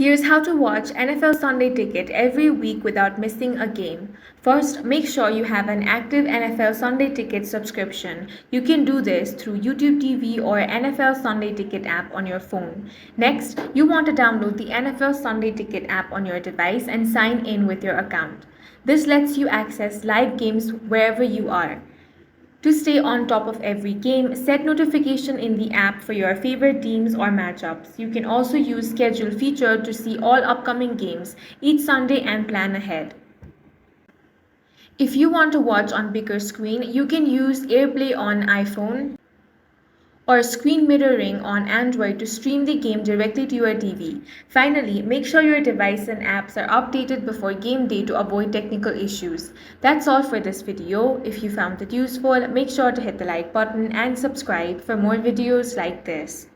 Here's how to watch NFL Sunday Ticket every week without missing a game. First, make sure you have an active NFL Sunday Ticket subscription. You can do this through YouTube TV or NFL Sunday Ticket app on your phone. Next, you want to download the NFL Sunday Ticket app on your device and sign in with your account. This lets you access live games wherever you are. To stay on top of every game, set notification in the app for your favorite teams or matchups. You can also use schedule feature to see all upcoming games each Sunday and plan ahead. If you want to watch on bigger screen, you can use AirPlay on iPhone or screen mirroring on Android to stream the game directly to your TV. Finally, make sure your device and apps are updated before game day to avoid technical issues. That's all for this video. If you found it useful, make sure to hit the like button and subscribe for more videos like this.